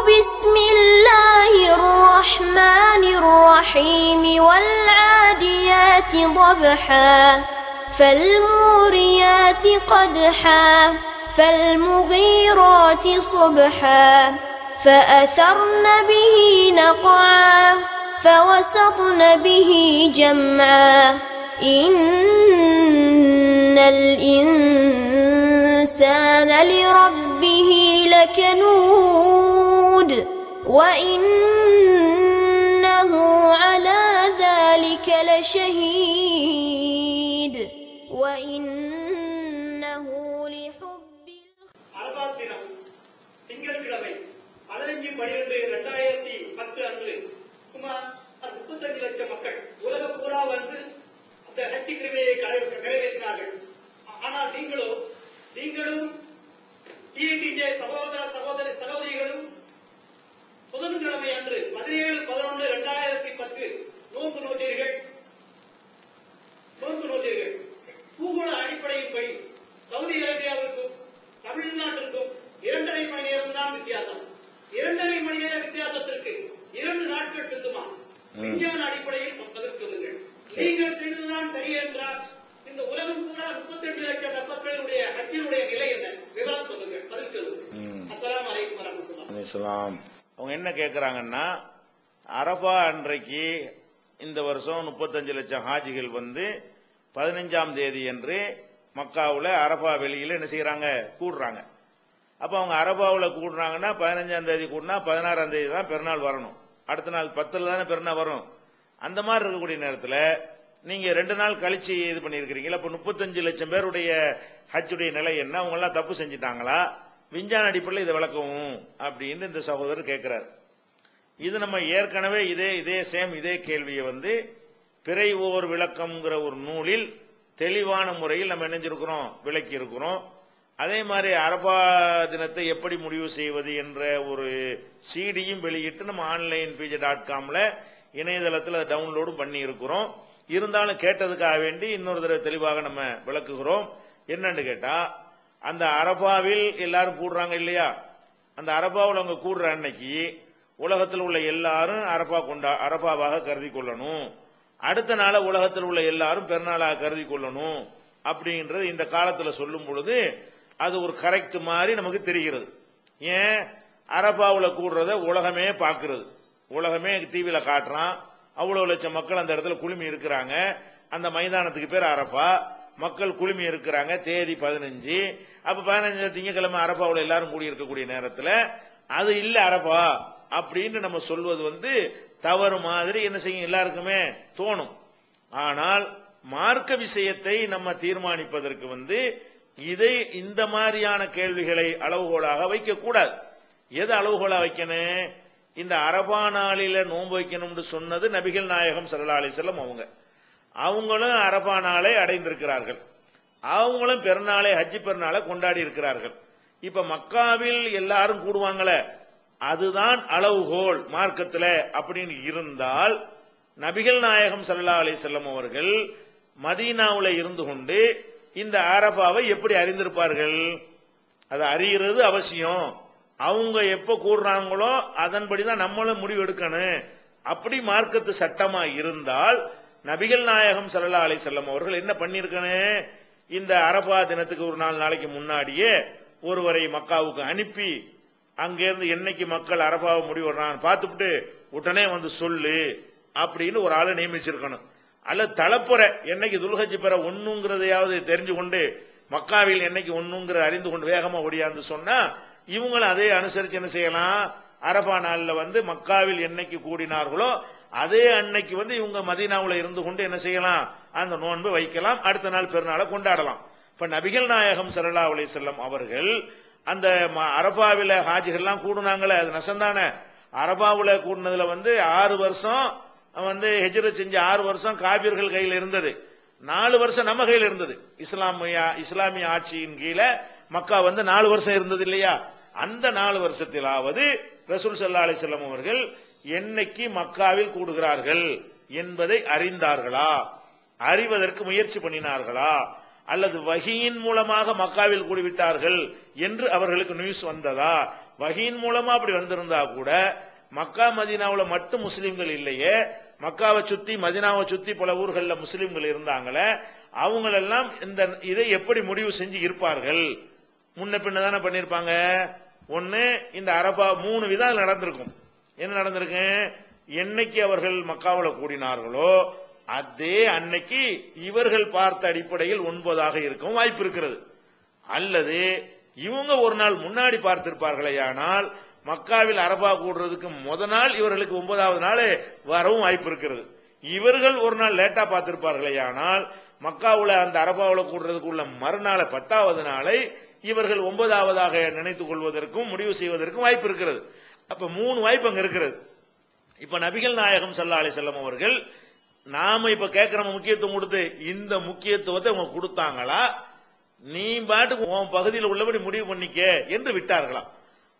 بسم الله الرحمن الرحيم والعاديات ضبحا فالموريات قدحا فالمغيرات صبحا فأثرن به نقعا فوسطن به جمعا إن الإنسان لربه لكنود وإنه على ذلك لشهيد وإنه لحب திங்கட்கிழமை 15/12/2010 அன்று சுமார் 35 லட்சம் மக்கள் உலக பூரா வந்து அந்த ஹஜ் கிருமையை நிறைவேற்றினார்கள். ஆனால் நீங்களும் டிஎன்டிஜே சகோதரிகளும் புதன்கிழமை அன்று 17/11/2010 நோன்பு நோட்டீர்கள். பூகோள அடிப்படையின்படி சவுதி அரேபியாவிற்கும் தமிழ்நாட்டிற்கும் 2.5 மணி நேரம் தான் வித்தியாசம். 2.5 மணி நேர வித்தியாசத்திற்கு 2 நாட்கள் செல்லுமா? விஞ்ஞான அடிப்படையில் பதில் சொல்லுங்கள். நீங்கள் செய்ததுதான் சரி என்றால் இந்த உலகம் பூரா 32 லட்சம் மக்களுடைய ஹஜ்ஜினுடைய நிலை என்ன? விவரம் சொல்லுங்கள், பதில் சொல்லுங்கள். அஸ்ஸலாமு அலைக்கும் வரஹ்மத்துல்லாஹ். அவங்க என்ன கேட்கறாங்கன்னா, அரபா அன்றைக்கு இந்த வருஷம் 35 லட்சம் ஹாஜிகள் வந்து 15ஆம் தேதி என்று மக்காவுல அரபா வெளியில என்ன செய்யறாங்க, கூடுறாங்க. அப்ப அவங்க அரபாவுல கூடுறாங்கன்னா 15ஆம் தேதி கூடுனா 16ஆம் தேதி தான் பெருநாள் வரணும். அடுத்த நாள் 10ல் தானே பெருநாள் வரும். அந்த மாதிரி இருக்கக்கூடிய நேரத்தில் நீங்க 2 நாள் கழிச்சு இது பண்ணிருக்கிறீங்களா? அப்ப 35 லட்சம் பேருடைய ஹஜ்ஜுடைய நிலை என்ன? அவங்க எல்லாம் தப்பு செஞ்சுட்டாங்களா? விஞ்ஞான அடிப்படையில் இதை விளக்கவும் அப்படின்னு இந்த சகோதரர் கேட்கிறார். இது நம்ம ஏற்கனவே இதே கேள்வியை வந்து பிறை ஓர் விளக்கம்ங்கிற ஒரு நூலில் தெளிவான முறையில் நம்ம இணைஞ்சிருக்கிறோம், விளக்கி இருக்கிறோம். அதே மாதிரி அரபா தினத்தை எப்படி முடிவு செய்வது என்ற ஒரு சிடியும் வெளியிட்டு நம்ம ஆன்லைன் pj.comல இணையதளத்தில் அதை டவுன்லோடு பண்ணி இருக்கிறோம். இருந்தாலும் கேட்டதுக்காக வேண்டி இன்னொரு தடவை தெளிவாக நம்ம விளக்குகிறோம். என்னன்னு கேட்டா, அந்த அரபாவில் எல்லாரும் கூடுறாங்க இல்லையா? அந்த அரபாவில் அவங்க கூடுற அன்னைக்கு உலகத்தில் உள்ள எல்லாரும் அரபாவாக கருதி கொள்ளணும். அடுத்த நாள உலகத்தில் உள்ள எல்லாரும் பெருநாளாக கருதி கொள்ளணும் அப்படின்றது இந்த காலத்தில் சொல்லும் பொழுது அது ஒரு கரெக்ட் மாதிரி நமக்கு தெரிகிறது. ஏன்? அரபாவில் கூடுறத உலகமே பார்க்கிறது, உலகமே டிவியில காட்டுறான். அவ்வளவு லட்சம் மக்கள் அந்த இடத்துல குழுமி இருக்கிறாங்க. அந்த மைதானத்துக்கு பேர் அரபா. மக்கள் குழுமி இருக்கிறாங்க. தேதி 15. அப்ப 15 திங்கக்கிழமை அரபாவில் எல்லாரும் கூடி இருக்கக்கூடிய நேரத்தில் அது இல்ல அரபா அப்படின்னு நம்ம சொல்வது வந்து தவறு மாதிரி என்ன செய்யும், எல்லாருக்குமே தோணும். ஆனால் மார்க்க விஷயத்தை நம்ம தீர்மானிப்பதற்கு வந்து இதை இந்த மாதிரியான கேள்விகளை அளவுகோலாக வைக்க கூடாது. எது அளவுகோலா வைக்கணும்? இந்த அரபா நாளில நோன்பு வைக்கணும்னு சொன்னது நபிகள் நாயகம் ஸல்லல்லாஹு அலைஹி வஸல்லம். அவங்களும் அரபா நாளை அடைந்திருக்கிறார்கள். அவங்களும் பெருநாளை ஹஜ்ஜி பெருநாளை கொண்டாடி இருக்கிறார்கள். இப்ப மக்காவில் எல்லாரும் கூடுவாங்களே, அதுதான் அளவுகோல் மார்க்கத்தில் அப்படின்னு இருந்தால் நபிகள் நாயகம் ஸல்லல்லாஹு அலைஹி வஸல்லம் அவர்கள் மதீனாவுல இருந்து கொண்டு இந்த அரபாவை எப்படி அறிந்திருப்பார்கள்? அதை அறிகிறது அவசியம். அவங்க எப்ப கூடுறாங்களோ அதன்படிதான் நம்மளும் முடிவு எடுக்கணும். அப்படி மார்க்கத்து சட்டமா இருந்தால் நபிகள் நாயகம் ஸல்லல்லாஹு அலைஹி வஸல்லம் அவர்கள் என்ன பண்ணிருக்கணும்? இந்த அரபா தினத்துக்கு ஒரு 4 நாளைக்கு முன்னாடியே ஒருவரை மக்காவுக்கு அனுப்பி அங்கிருந்து என்னைக்கு மக்கள் அரபாவை முடிவுறான்னு பார்த்துட்டு உடனே வந்து சொல்லு அப்படின்னு ஒரு ஆளை நியமிச்சிருக்கணும். அல்ல தலப்புற என்னைக்கு துல்ஹஜ் பெற ஒண்ணுங்கிறதையாவது தெரிஞ்சு கொண்டு மக்காவில் என்னைக்கு ஒண்ணுங்கிற அறிந்து கொண்டு வேகமா ஓடியாந்து சொன்னா இவங்களும் அதே அனுசரிச்சு என்ன செய்யலாம்? அரபா நாள்ல வந்து மக்காவில் என்னைக்கு கூடினார்களோ அதே அன்னைக்கு வந்து இவங்க மதீனாவுல இருந்து கொண்டு என்ன செய்யலாம்? அந்த நோன்பு வைக்கலாம். அடுத்த நாள் பெருநாளை கொண்டாடலாம். இப்ப நபிகள் நாயகம் ஸல்லல்லாஹு அலைஹி வஸல்லம் அவர்கள் அந்த அரபாவில ஹாஜிகள்லாம் கூடுனாங்களே, அது நசந்தானே. அரபாவுல கூடுனதுல வந்து 6 வருஷம் வந்து ஹிஜ்ரத் செஞ்ச 6 வருஷம் காபிர்கள் கையில் இருந்தது, 4 வருஷம் நம்ம கையில் இருந்தது. இஸ்லாமிய ஆட்சியின் கீழே மக்கா வந்து 4 வருஷம் இருந்தது இல்லையா? அந்த 4 வருஷத்திலாவது ரசூல் ஸல்லல்லாஹு அலைஹி வஸல்லம் அவர்கள் என்னைக்கு மக்காவில் கூடுகிறார்கள் என்பதை அறிந்தார்களா? அறிவதற்கு முயற்சி பண்ணினார்களா? அல்லது வஹியின் மூலமாக மக்காவில் கூடிவிட்டார்கள் என்று அவர்களுக்கு நியூஸ் வந்ததா? வஹீன் மூலமா அப்படி வந்திருந்தா கூட மக்கா மதீனாவுல மட்டும் முஸ்லிம்கள் இல்லையே, மக்காவை சுத்தி மதீனாவை சுத்தி பல ஊர்கள்ல முஸ்லிம்கள் இருந்தாங்களே, அவங்களெல்லாம் இந்த இதை எப்படி முடிவு செஞ்சு இருப்பார்கள்? முன்ன பின்ன தானே பண்ணிருப்பாங்க. ஒன்னு இந்த அரபா 3 விதம் நடந்திருக்கும். என்ன நடந்திருக்கு? என்னைக்கு அவர்கள் மக்காவில் கூடினார்களோ அதே அன்னைக்கு இவர்கள் பார்த்த அடிப்படையில் 9ஆக இருக்கும் வாய்ப்பு இருக்கிறது. அல்லது இவங்க ஒரு நாள் முன்னாடி பார்த்திருப்பார்களே, ஆனால் மக்காவில் அரபா கூடுறதுக்கு முத நாள் இவர்களுக்கு 9வது நாள் வரவும் வாய்ப்பு இருக்கிறது. இவர்கள் ஒரு நாள் லேட்டா பார்த்திருப்பார்களே, ஆனால் மக்காவுல அந்த அரபாவுல கூடுறதுக்கு உள்ள மறுநாள் 10வது நாளை இவர்கள் 9வதாக நினைத்துக் கொள்வதற்கும் முடிவு செய்வதற்கும் வாய்ப்பு இருக்கிறது. அப்ப 3 வாய்ப்பு அங்க இருக்கிறது. இப்ப நபிகள் நாயகம் ஸல்லல்லாஹு அலைஹி வஸல்லம் அவர்கள் நாம இப்ப கேட்கிற முக்கியத்துவம் கொடுத்து இந்த முக்கியத்துவத்தை அவங்க கொடுத்தாங்களா, நீ பாட்டுக்கு உன் பகுதியில் உள்ளபடி முடிவு பண்ணிக்க என்று விட்டார்களா?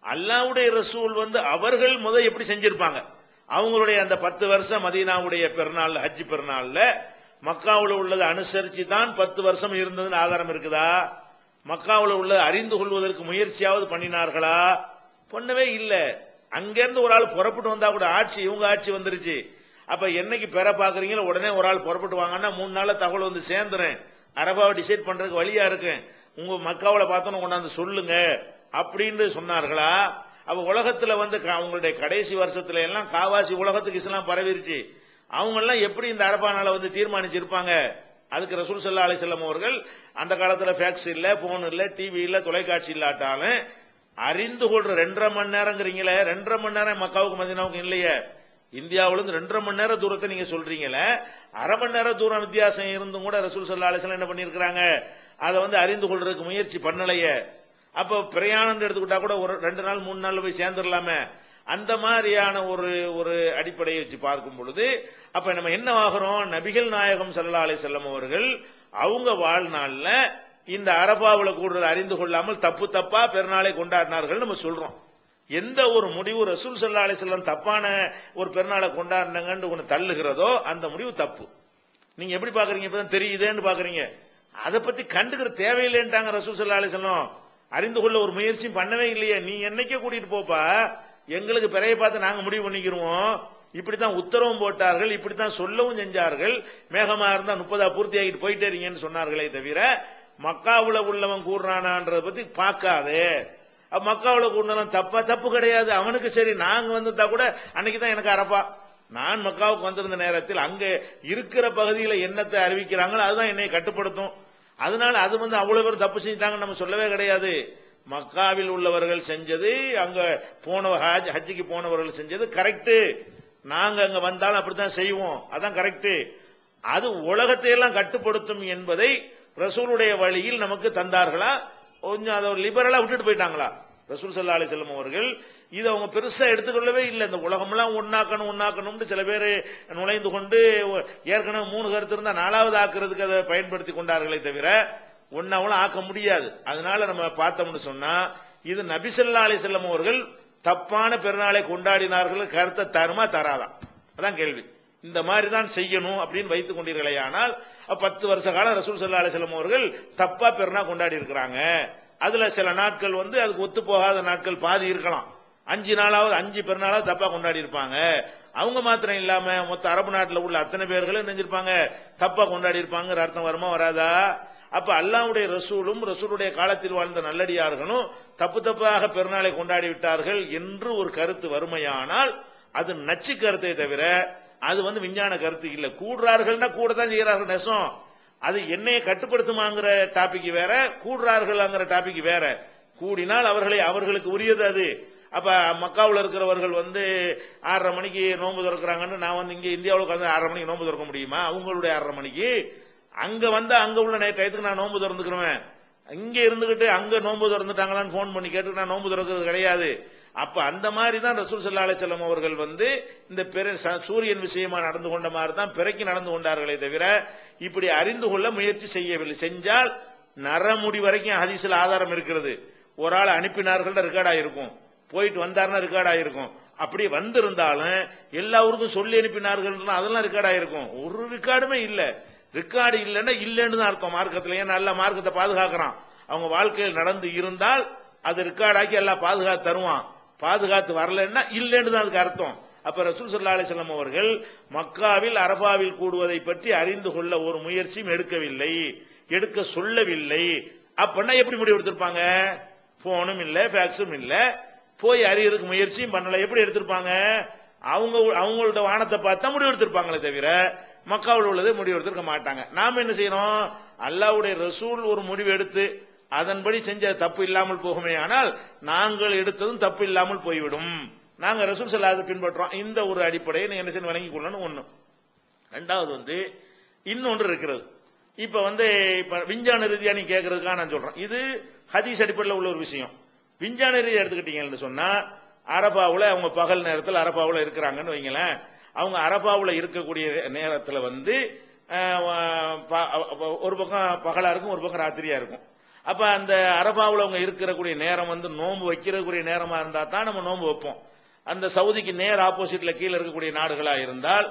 அல்லாஹ்வுடைய ரசூல் அவர்கள் எப்படி செஞ்சிருப்பாங்க? அவங்களுடைய அந்த 10 வருஷம் மதீனாவுடைய பெருநாள் ஹஜ் பெருநாள்ல மக்காவுல உள்ளது அனுசரிச்சு தான் 10 வருஷம் இருந்ததுன்னு ஆதாரம் இருக்குதா? மக்காவுல உள்ள அறிந்து கொள்வதற்கு முயற்சியாவது பண்ணினார்களா? பண்ணவே இல்லை. அங்கிருந்து ஒரு ஆள் புறப்பட்டு வந்தா கூட ஆட்சி இவங்க ஆட்சி வந்துருச்சு. அப்ப என்னைக்கு பெற பாக்குறீங்களோ உடனே ஒரு ஆள் புறப்பட்டு வாங்கன்னா 3 நாள்ல தகவல் சேர்ந்துறேன், அரபாவை டிசைட் பண்றதுக்கு வழியா இருக்கு, உங்க மக்காவுல பார்த்தோன்னு கொண்டாந்து சொல்லுங்க அப்படின்னு சொன்னார்களா? அப்ப உலகத்துல அவங்களுடைய கடைசி வருஷத்துல எல்லாம் காவாசி உலகத்துக்கு இஸ்லாம் பரவிருச்சு. அவங்க எல்லாம் எப்படி இந்த அரபா நாளை தீர்மானிச்சிருப்பாங்க? அதுக்கு ரசூல் ஸல்லல்லாஹு அலைஹி வஸல்லம் அவர்கள் அந்த காலத்துல ஃபேக்ஸ் இல்ல, போன் இல்ல, டிவி இல்ல, தொலைக்காட்சி இல்லாட்டாலும் அறிந்து கொள்ற 2.5 மணி நேரங்கிறீங்களே, 2.5 மணி நேரம் மக்காவுக்கு மதீனாவுக்கு இல்லையே. இந்தியாவிலிருந்து 2.5 மணி நேரம் தூரத்தை நீங்க சொல்றீங்களே, அரை மணி நேரம் தூரம் வித்தியாசம் இருந்தும் கூட ரசூல் ஸல்லல்லாஹு அலைஹி வஸல்லம் என்ன பண்ணிருக்காங்க? அதை அறிந்து கொள்றதுக்கு முயற்சி பண்ணலையே. அப்ப பிரயாணம் எடுத்துக்கிட்டா கூட ஒரு 2 நாள் 3 நாள் போய் சேர்ந்துடலாமே. அந்த மாதிரியான ஒரு அடிப்படையை வச்சு பார்க்கும் பொழுது அப்ப நம்ம என்ன ஆகிறோம்? நபிகள் நாயகம் ஸல்லல்லாஹு அலைஹி வஸல்லம் அவர்கள் அவங்க வாழ்நாள்ல இந்த அரபாவுல கூடுறது அறிந்து கொள்ளாமல் தப்பா பெருநாளை கொண்டாடினார்கள் நம்ம சொல்றோம். எந்த ஒரு முடிவு ரசூல் ஸல்லல்லாஹு அலைஹி வஸல்லம் தப்பான ஒரு பெருநாளை கொண்டாடினாங்கன்னு ஒன்று தள்ளுகிறதோ அந்த முடிவு தப்பு. நீங்க எப்படி பாக்குறீங்க? இப்பதான் தெரியுதேன்னு பாக்குறீங்க. அதை பத்தி கண்டுக்கிற தேவையில்லைன்ட்டாங்க ரசூல் ஸல்லல்லாஹு அலைஹி வஸல்லம். அறிந்து கொள்ள ஒரு முயற்சியும் பண்ணவே இல்லையே. நீ என்னைக்கே கூட்டிட்டு போப்பா, எங்களுக்கு பிறைய பார்த்து நாங்க முடிவு பண்ணிக்கிறோம். இப்படித்தான் உத்தரவும் போட்டார்கள், இப்படித்தான் சொல்லவும் செஞ்சார்கள். மேகமா இருந்தா 30 பூர்த்தி ஆகிட்டு போயிட்டே இருக்கீங்கன்னு சொன்னார்களே தவிர மக்காவுல உள்ளவன் கூடுறானான்றத பத்தி பார்க்காதே. மக்காவுல கூடுனாலும் தப்பு கிடையாது. அவனுக்கு சரி, நாங்க வந்துட்டா கூட அன்னைக்குதான் எனக்கு அரப்பா. நான் மக்காவுக்கு வந்திருந்த நேரத்தில் அங்க இருக்கிற பகுதியில் என்னத்தை அறிவிக்கிறாங்களோ அதுதான் என்னை கட்டுப்படுத்தும். அதனால அது அவ்வளவு பேர் தப்பு செஞ்சிட்டாங்கன்னு நம்ம சொல்லவே கிடையாது. மக்காவில் உள்ளவர்கள் செஞ்சது, அங்க ஹஜ்ஜிக்கு போனவர்கள் செஞ்சது கரெக்ட். நாங்க அங்க வந்தாலும் அப்படித்தான் செய்வோம், அதான் கரெக்ட். அது உலகத்தை எல்லாம் கட்டுப்படுத்தும் என்பதை ரசூலுடைய வழியில் நமக்கு தந்தார்களா? கொஞ்சம் அதை லிபரலா விட்டுட்டு போயிட்டாங்களா? ரசூல் ஸல்லல்லாஹு அலைஹி வஸல்லம் அவர்கள் இதை அவங்க பெருசா எடுத்துக்கொள்ளவே இல்லை. இந்த உலகம் எல்லாம் ஒன்னாக்கணும் சில பேர் நுழைந்து கொண்டு ஏற்கனவே 3 கருத்து இருந்தா 4வது ஆக்குறதுக்கு அதை பயன்படுத்தி கொண்டார்களே தவிர ஒன்னாவும் ஆக்க முடியாது. அதனால நம்ம பார்த்தோம்னு சொன்னா இது நபி ஸல்லல்லாஹு அலைஹி வஸல்லம் அவர்கள் தப்பான பெருநாளை கொண்டாடினார்கள் கருத்தை தருமா தராதான்? அதான் கேள்வி. இந்த மாதிரி தான் செய்யணும் அப்படின்னு வைத்துக் கொண்டீர்களே, ஆனால் 10 வருஷ காலம் ரசூல் ஸல்லல்லாஹு அலைஹி வஸல்லம் அவர்கள் தப்பா பெருநாள் கொண்டாடி இருக்கிறாங்க. அதுல சில நாட்கள் அதுக்கு ஒத்து போகாத நாட்கள் பாதி இருக்கலாம். 5 நாளாவது 5 பெருநாளாவது தப்பா கொண்டாடி இருப்பாங்க. அவங்க மாத்திரம் இல்லாம மொத்த அரபு நாட்டில் உள்ள அத்தனை பேர்களும் நினைஞ்சிருப்பாங்க தப்பா கொண்டாடி இருப்பாங்க. அர்த்தம் வருமா வராதா? அப்ப அல்லாஹ்வுடைய ரசூலும் ரசூலுடைய காலத்தில் வாழ்ந்த நல்லடியார்களும் தப்பாக பெருநாளை கொண்டாடி விட்டார்கள் என்று ஒரு கருத்து வறுமையானால் அது நச்சு கருத்தை தவிர அது விஞ்ஞான கருத்து இல்ல. கூடுறார்கள்னா கூட தான் செய்யறார்கள் நெசம். அது என்னைய கட்டுப்படுத்துமாங்கிற டாபிக் வேற, கூடுறார்கள்ங்கிற டாபிக் வேற. கூடினால் அவர்களுக்கு உரியது அது. அப்ப மக்காவில் இருக்கிறவர்கள் 6:30 மணிக்கு நோன்பு திறக்கிறாங்கன்னு நான் இங்க இந்தியாவுக்கு 6:30 மணிக்கு நோன்பு திறக்க முடியுமா? அவங்களுடைய 6:30 மணிக்கு அங்க அங்க உள்ள டயத்துக்கு நான் நோன்பு திறந்துக்கிறேன். இங்க இருந்துகிட்டு அங்க நோன்பு திறந்துட்டாங்களான்னு போன் பண்ணி கேட்டு நான் நோன்பு திறக்கிறது கிடையாது. அப்ப அந்த மாதிரி தான் ரசூல் ஸல்லல்லாஹு அலைஹி வஸல்லம் அவர்கள் இந்த சூரியன் விஷயமா நடந்து கொண்ட மாதிரி தான் பிறக்கி நடந்து கொண்டார்களே தவிர இப்படி அறிந்து கொள்ள முயற்சி செய்யவில்லை. செஞ்சால் நரமுடி வரைக்கும் ஹதீஸ்ல ஆதாரம் இருக்கிறது. ஒரு ஆள் அனுப்பினார்கள் ரெக்கார்ட் ஆயிருக்கும், போயிட்டு வந்தாருன்னா ரெக்கார்ட் ஆயிருக்கும். அப்படி வந்திருந்தாலும் எல்லா ஊருக்கும் சொல்லி அனுப்பினார்கள் அதெல்லாம் ரெக்கார்ட் ஆயிருக்கும். ஒரு ரெக்கார்டுமே இல்ல. ரெக்கார்டு இல்லைன்னா இல்லைன்னு தான் அர்த்தம் மார்க்கத்துல. ஏன்னா நல்ல மார்க்கத்தை பாதுகாக்கிறான். அவங்க வாழ்க்கையில் நடந்து இருந்தால் அது ரெக்கார்டாக்கி எல்லாம் பாதுகாத்து தருவான். பாதுகாத்து வரலன்னா இல்லைன்னு தான் அதுக்கு அர்த்தம். அப்ப ரசூல் ஸல்லல்லாஹு அலைஹி வஸல்லம் அவர்கள் மக்காவில் அரபாவில் கூடுவதை பற்றி அறிந்து கொள்ள ஒரு முயற்சியும் எடுக்கவில்லை, எடுக்க சொல்லவில்லை. அப்படின்னா எப்படி முடிவு எடுத்திருப்பாங்க? போனும் இல்ல, ஃபேக்ஸும் இல்ல, போய் அறியறதுக்கு முயற்சியும் பண்ணல. எப்படி எடுத்திருப்பாங்க? அவங்களோட வானத்தை பார்த்தா முடிவு எடுத்திருப்பாங்களே தவிர மக்காவில் உள்ளதை முடிவு எடுத்திருக்க மாட்டாங்க. நாம என்ன செய்யறோம்? அல்லாஹ்வுடைய ரசூல் ஒரு முடிவு எடுத்து அதன்படி செஞ்ச தப்பு இல்லாமல் போகுமே, ஆனால் நாங்கள் எடுத்ததும் தப்பு இல்லாமல் போய்விடும். நாங்க ரசூல் ஸல்லல்லாஹு அலைஹி வஸல்லம் பின்பற்றோம். இந்த ஒரு அடிப்படையை நீங்க என்ன செய்ய வழங்கிக் கொள்ளணும். ஒண்ணு. ரெண்டாவது இன்னொன்று இருக்கிறது. இப்ப இப்ப விஞ்ஞான ரீதியா நீ கேட்கறதுக்காக நான் சொல்றேன். இது ஹதீஸ் அடிப்படையில் உள்ள ஒரு விஷயம். விஞ்ஞான ரீதியா எடுத்துக்கிட்டீங்கன்னு சொன்னா, அரபாவுல அவங்க பகல் நேரத்தில் அரபாவுல இருக்கிறாங்கன்னு வைங்களேன். அவங்க அரபாவுல இருக்கக்கூடிய நேரத்தில் ஒரு பக்கம் பகலா இருக்கும், ஒரு பக்கம் ராத்திரியா இருக்கும். அப்ப அந்த அரபாவுல அவங்க இருக்கக்கூடிய நேரம் நோன்பு வைக்கிறக்கூடிய நேரமா இருந்தா தான் நம்ம நோன்பு வைப்போம். அந்த சவுதிக்கு நேர் ஆப்போசிட்ல கீழே இருக்கக்கூடிய நாடுகளா இருந்தால்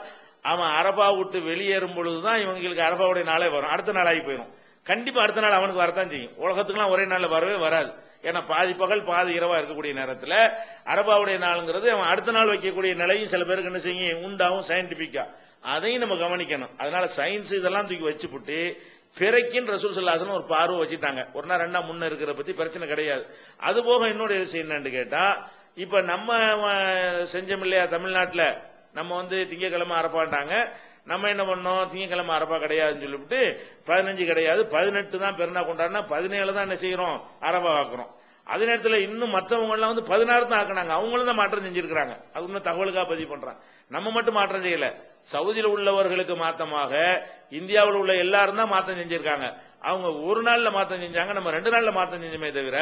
அவன் அரபா விட்டு வெளியேறும் பொழுதுதான் இவங்களுக்கு அரபாவுடைய நாளே வரும். அடுத்த நாள் ஆகி போயிடும். கண்டிப்பா அடுத்த நாள் அவனுக்கு வரத்தான் செய்யும். உலகத்துக்குலாம் ஒரே நாள்ல வரவே வராது. ஏன்னா பாதி பகல் பாதி இரவா இருக்கக்கூடிய நேரத்தில் அரபாவுடைய நாளுங்கிறது அவன் அடுத்த நாள் வைக்கக்கூடிய நிலையும் சில பேருக்கு என்ன செய்யும் உண்டாகும் சயின்டிபிக்கா. அதையும் நம்ம கவனிக்கணும். அதனால சயின்ஸ் இதெல்லாம் தூக்கி வச்சுப்புட்டு பிறக்கின் ரசூல் ஸல்லல்லாஹு அலைஹி வஸல்லம் ஒரு பார்வை வச்சுட்டாங்க. ஒரு நாள் ரெண்டா முன்ன இருக்கிற பத்தி பிரச்சனை கிடையாது. அது போக இன்னொரு விஷயம் என்னன்னு கேட்டா, இப்ப நம்ம செஞ்சோம் இல்லையா தமிழ்நாட்டில், நம்ம திங்கக்கிழமை அரப்பாண்டாங்க. நம்ம என்ன பண்ணோம்? திங்கக்கிழமை அரப்பா கிடையாதுன்னு சொல்லிவிட்டு 15 கிடையாது 18 தான் பெருநா கொண்டாடினா 17 தான் என்ன செய்யறோம்? அரபா ஆக்குறோம். அதே நேரத்தில் இன்னும் மற்றவங்க எல்லாம் 16 தான் ஆக்குனாங்க. அவங்களும் தான் மாற்றம் செஞ்சிருக்கிறாங்க. அது இன்னும் தகவலுக்காக பதிவு பண்றாங்க. நம்ம மட்டும் மாற்றம் செய்யல. சவுதியில் உள்ளவர்களுக்கு மாத்தமாக இந்தியாவில் உள்ள எல்லாரும் தான் மாற்றம் செஞ்சிருக்காங்க. அவங்க ஒரு நாள்ல மாற்றம் செஞ்சாங்க, நம்ம 2 நாள்ல மாற்றம் செஞ்சோமே தவிர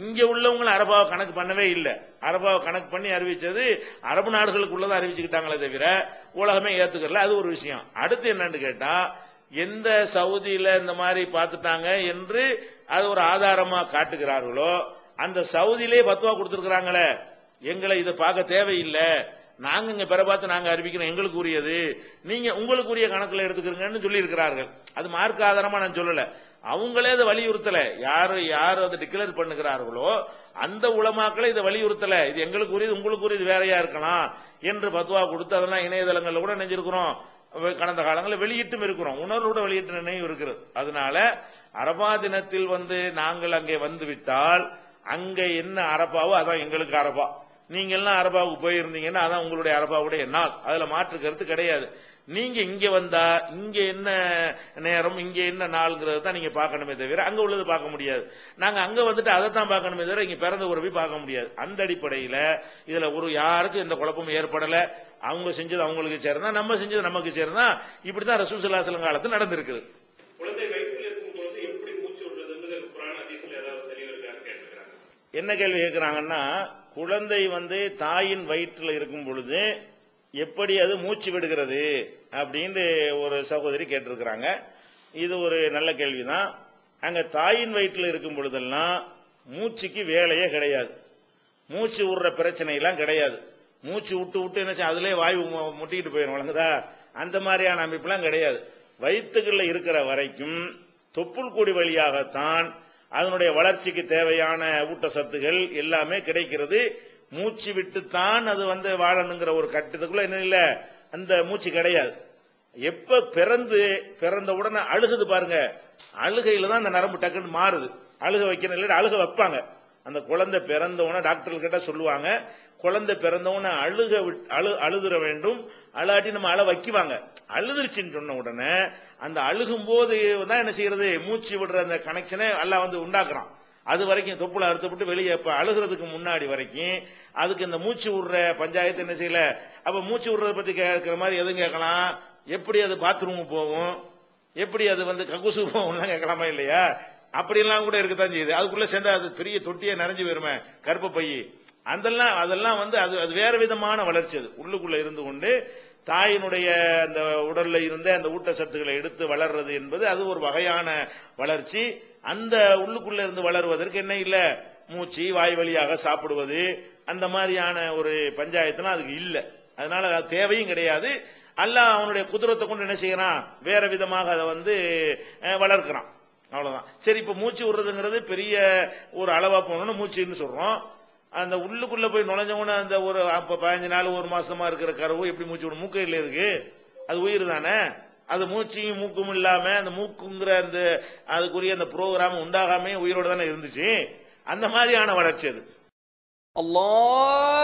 இங்க உள்ளவங்களும் அரபாவை கணக்கு பண்ணவே இல்லை. அரபாவை கணக்கு பண்ணி அறிவிச்சது அரபு நாடுகளுக்குள்ளதான் அறிவிச்சுக்கிட்டாங்களே தவிர உலகமே ஏத்துக்கல. அது ஒரு விஷயம். அடுத்து என்னன்னு கேட்டா, எந்த சவுதியில இந்த மாதிரி பார்த்துட்டாங்க என்று அது ஒரு ஆதாரமா காட்டுகிறார்களோ அந்த சவுதியிலே பத்வா கொடுத்திருக்கிறாங்களே, எங்களை இதை பார்க்க தேவையில்லை, நாங்க இங்க பெற பார்த்து நாங்க அறிவிக்கிறோம், எங்களுக்கு உரியது, நீங்க உங்களுக்கு உரிய கணக்குல எடுத்துக்கிறீங்கன்னு சொல்லி இருக்கிறார்கள். அது மார்க்க ஆதாரமா நான் சொல்லல, அவங்களே அதை வலியுறுத்தல. யாரு அதை டிக்ளேர் பண்ணுகிறார்களோ அந்த உலமாக்களை இதை வலியுறுத்தல. இது எங்களுக்கு உரியது உங்களுக்கு உரியது வேறையா இருக்கலாம் என்று பத்வா கொடுத்து அதெல்லாம் இணையதளங்கள்ல கூட நினைஞ்சிருக்கிறோம். கடந்த காலங்களில் வெளியிட்டும் இருக்கிறோம். உணர்வோட வெளியிட்டு நினைவு இருக்கிறது. அதனால அரபா தினத்தில் நாங்கள் அங்கே வந்து விட்டால் அங்க என்ன அரபாவோ அதான் எங்களுக்கு அரபா. நீங்க எல்லாம் அரபாவுக்கு போயிருந்தீங்கன்னா அதான் உங்களுடைய அரபாவுடைய நாள். அதுல மாற்று கருத்து கிடையாது. நீங்க இங்க வந்தா இங்க என்ன நேரம் இங்க என்ன நாள்ங்கிறது தான் நீங்க பார்க்கணுமே தவிர அங்க உள்ளது பார்க்க முடியாது. நாங்க அங்க வந்துட்டு அதை தான் பார்க்கணுமே தவிர இங்க பிறந்த உறவை பார்க்க முடியாது. அந்த அடிப்படையில இதுல யாருக்கும் எந்த குழப்பமும் ஏற்படல. அவங்க செஞ்சது அவங்களுக்கு சேர்ந்தா, நம்ம செஞ்சது நமக்கு சேர்ந்தா. இப்படிதான் ரசூல் ஸல்லல்லாஹு அலைஹி வஸல்லம் காலத்தில் நடந்திருக்குது. குழந்தை வயிற்றில் இருக்கும் பொழுது எப்படி மூச்சு விடுறதுன்னு குர்ஆன் ஹதீஸ்ல ஏதாவது தெளிவுக்காக கேட்கிறாங்க. என்ன கேள்வி கேட்கிறாங்கன்னா, குழந்தை தாயின் வயிற்றில் இருக்கும் பொழுது எப்படி அது மூச்சு விடுகிறது அப்படின்னு ஒரு சகோதரி கேட்டிருக்கிறாங்க. இது ஒரு நல்ல கேள்விதான். அங்க தாயின் வயிற்றில் இருக்கும் பொழுதெல்லாம் மூச்சுக்கு வேலையே கிடையாது. மூச்சு விடுற பிரச்சனை எல்லாம் கிடையாது. மூச்சு விட்டு விட்டு என்ன அதுலயே வாயு முட்டிக்கிட்டு போயிடும், வழங்குதா? அந்த மாதிரியான அமைப்புலாம் கிடையாது. வயிற்றுக்குள்ள இருக்கிற வரைக்கும் தொப்புள் கொடி வழியாகத்தான் அதனுடைய வளர்ச்சிக்கு தேவையான ஊட்டச்சத்துகள் எல்லாமே கிடைக்கிறது. மூச்சு விட்டுத்தான் அது வாழணுங்கிற ஒரு கட்டத்துக்குள்ள என்ன இல்ல, அந்த மூச்சு கிடையாது. எப்ப பிறந்த உடனே அழுகுது பாருங்க, அழுகையில தான் அந்த நரம்பு டக்குன்னு மாறுது. அழுக வைக்கணும் இல்லை, அழுக வைப்பாங்க. அந்த குழந்தை பிறந்த உடனே டாக்டர்கள் கிட்ட சொல்லுவாங்க, குழந்தை பிறந்த உடனே அழுதுற வேண்டும், அழாட்டி நம்ம அழ வைக்குவாங்க. அழுதுருச்சுன்னு சொன்ன உடனே அந்த அழுகும் போது தான் என்ன செய்யறது, மூச்சு விடுற அந்த கனெக்ஷனை எல்லாம் உண்டாக்குறான். அது வரைக்கும் தொப்புல அறுத்துப்பட்டு வெளியே அழுகிறதுக்கு முன்னாடி வரைக்கும் அதுக்கு இந்த மூச்சு விடுற பஞ்சாயத்து என்ன செய்யல. அப்ப மூச்சு விடுறத பத்தி கேட்கிற மாதிரி எதுவும் கேட்கலாம், எப்படி அது பாத்ரூம் போகும், எப்படி அது கக்கூசு போகும்லாம் கேட்கலாமா இல்லையா? அப்படியெல்லாம் கூட இருக்கத்தான் செய்யுது. அதுக்குள்ள சேர்ந்தா அது பெரிய தொட்டியை நிறைஞ்சு வருமே கர்ப்ப பை. அதெல்லாம் அது வேற விதமான வளர்ச்சி. அது உள்ளுக்குள்ள இருந்து கொண்டு தாயினுடைய அந்த உடல்ல இருந்த அந்த ஊட்டச்சத்துக்களை எடுத்து வளர்றது என்பது அது ஒரு வகையான வளர்ச்சி. அந்த உள்ளுக்குள்ள இருந்து வளருவதற்கு என்ன இல்ல, மூச்சு வாய் வழியாக சாப்பிடுவது அந்த மாதிரியான ஒரு பஞ்சாயத்துலாம் அதுக்கு இல்ல. அதனால அது தேவையும் கிடையாது. அல்லாஹ் அவனுடைய குதிரத்தை கொண்டு என்ன செய்யறான், வேற விதமாக அதை வளர்க்கிறான். அவ்வளவுதான். சரி, இப்ப மூச்சு விடுறதுங்கிறது பெரிய ஒரு அளவா போனோம்னு மூச்சுன்னு சொல்றோம். அந்த உள்ளுக்குள்ள போய் நுழைஞ்சவன அந்த ஒரு 15 நாள் 1 மாசமா இருக்கிற கருவு எப்படி மூச்சு விடும்? மூக்கே இல்லை இருக்கு, அது உயிர் தானே. அது மூச்சையும் மூக்கும் இல்லாம அந்த மூக்குங்கிற அந்த அதுக்குரிய அந்த புரோகிராம் உண்டாகாம உயிரோட தானே இருந்துச்சு. அந்த மாதிரியான வளர்ச்சி அது. Allah